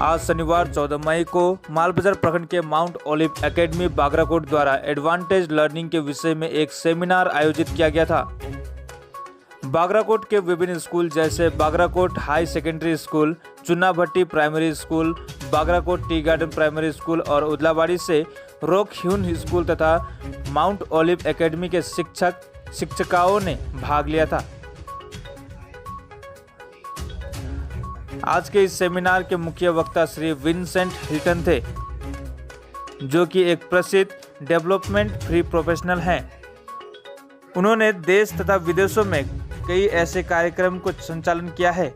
आज शनिवार 14 मई को मालबजार प्रखंड के माउंट ओलिव एकेडमी बागराकोट द्वारा एडवांटेज लर्निंग के विषय में एक सेमिनार आयोजित किया गया था। बागराकोट के विभिन्न स्कूल जैसे Bagrakot high secondary school, Chunabhati primary school, Bagrakot tea garden primary school और उदलाबाड़ी से रोक ह्यून स्कूल तथा माउंट ओलिव एकेडमी के शिक्षकाओं ने भाग लिया था। आज के इस सेमिनार के मुख्य वक्ता श्री विंसेंट हिल्टन थे, जो कि एक प्रसिद्ध डेवलपमेंट फ्री प्रोफेशनल हैं। उन्होंने देश तथा विदेशों में कई ऐसे कार्यक्रम को संचालन किया है।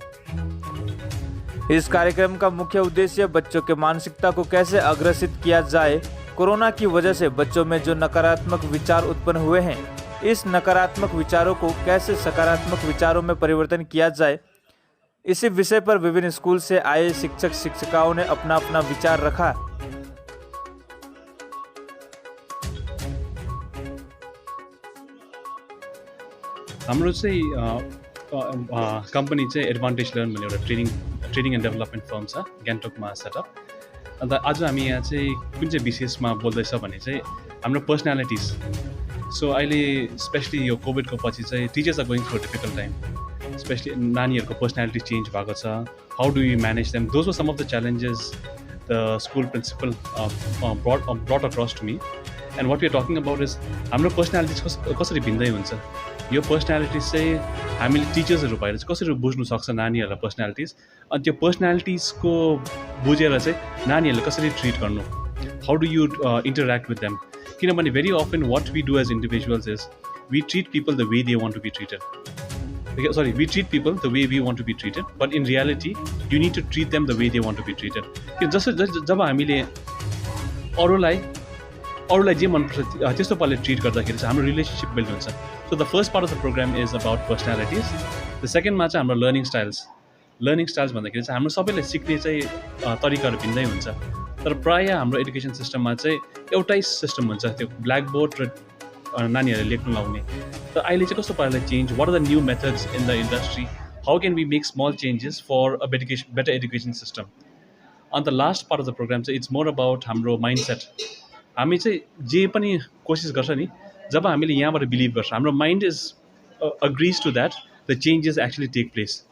इस कार्यक्रम का मुख्य उद्देश्य बच्चों के मानसिकता को कैसे अग्रसित किया जाए, कोरोना की वजह से बच्चों में जो नकारात्मक विचार उत्पन्न हुए हैं, इस नकारात्मक विचारों को कैसे सकारात्मक विचारों में परिवर्तन किया जाए, इसी विषय पर विभिन्न स्कूल से आए शिक्षक शिक्षिकाओं ने अपना अपना विचार रखा। हाम्रो चाहिँ कम्पनी चाहिँ एडभान्टेज लर्न भन्ने एउटा ट्रेनिङ एन्ड डेभलपमेन्ट फर्म छ गान्तोकमा सेटअप। अन्त आज हामी यहाँ चाहिँ कुन चाहिँ विशेषमा बोल्दैछ भने चाहिँ हाम्रो पर्सनालिटिज। सो अहिले स्पेसली यो कोभिडको पछि चाहिँ teachers are going through difficult time, specially नानीहरूको पर्सनालिटी चेन्ज भएको छ। How do you manage them, those were some of the challenges the school principal brought across to me. And what we are talking about is हाम्रो personalities कसरी भिन्दै हुन्छ। यो personalities चाहिँ हामीले टिचर्सहरू भएर चाहिँ कसरी बुझ्नु सक्छ नानीहरूलाई पर्सनालिटिज, अनि त्यो पर्सनालिटिजको बुझेर चाहिँ नानीहरूले कसरी ट्रिट गर्नु, how do you interact with them. किनभने very often what we do as individuals is we treat people the way they want to be treated. Sorry, we treat people the way we want to be treated, but in reality, you need to treat them the way they want to be treated. जब हामीले अरूलाई जे मनपर्छ त्यस्तो पाराले treat गर्दाखेरि चाहिँ हाम्रो relationship build हुन्छ। So the first part of the programme is about personalities. The सेकेन्डमा चाहिँ हाम्रो लर्निङ स्टाइल्स भन्दाखेरि चाहिँ हाम्रो सबैले सिक्ने चाहिँ तरिकाहरू भिन्दै हुन्छ, तर प्रायः हाम्रो एडुकेसन सिस्टममा चाहिँ एउटै सिस्टम हुन्छ, त्यो ब्ल्याक बोर्ड र नानीहरूले लेख्नु लाउने। तर अहिले चाहिँ कस्तो पाराले change, what are the new methods in the industry, how can we make small changes for a better education system. अन्त last part of the program चाहिँ इट्स मोर अबाउट हाम्रो माइन्डसेट। हामी चाहिँ जे पनि कोसिस गर्छ नि, जब हामीले यहाँबाट बिलिभ गर्छ, हाम्रो mind is agrees to that the changes actually take place.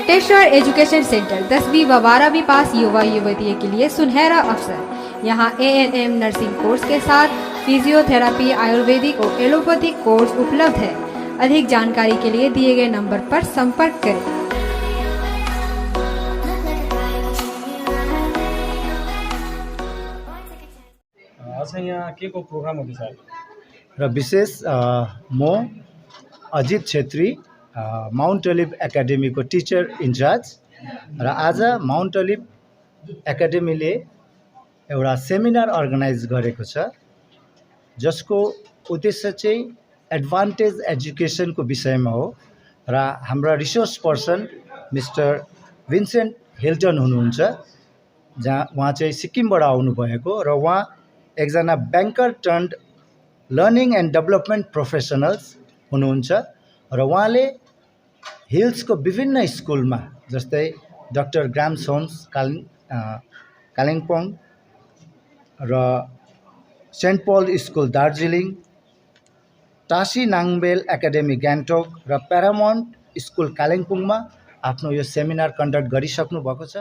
Teshwar education centre 10वीं व 12वीं पास युवा युवतियों के लिए सुनहरा अवसर। यहाँ ANM नर्सिंग कोर्स के साथ फिजियोथेरापी, आयुर्वेदिक और एलोपैथिक कोर्स उपलब्ध है। अधिक जानकारी के लिए दिए गए नंबर पर संपर्क करें। अच्छा, यहाँ के को प्रोग्राम हुँदैछ र विशेष म अजित छेत्री माउन्ट ओलिभ एकाडेमीको टिचर इन्चार्ज र आज माउन्ट ओलिभ एकाडेमीले एउटा सेमिनार अर्गनाइज गरेको छ, जसको उद्देश्य चाहिँ एडभान्टेज एजुकेसनको विषयमा हो। र हाम्रा resource person mister Vincent Hilton हुनुहुन्छ, उहाँ चाहिँ सिक्किमबाट आउनुभएको र उहाँ एकजना banker turned learning and development professionals हुनुहुन्छ। र उहाँले हिल्सको विभिन्न स्कुलमा जस्तै डाक्टर ग्राम्स होम्स कालिम्पोङ र सेन्ट पल स्कुल दार्जिलिङ, टासी नाङबेल एकाडेमी गान्तोक र प्यारामाउन्ट स्कुल कालिम्पोङमा आफ्नो यो सेमिनार कन्डक्ट गरिसक्नु भएको छ।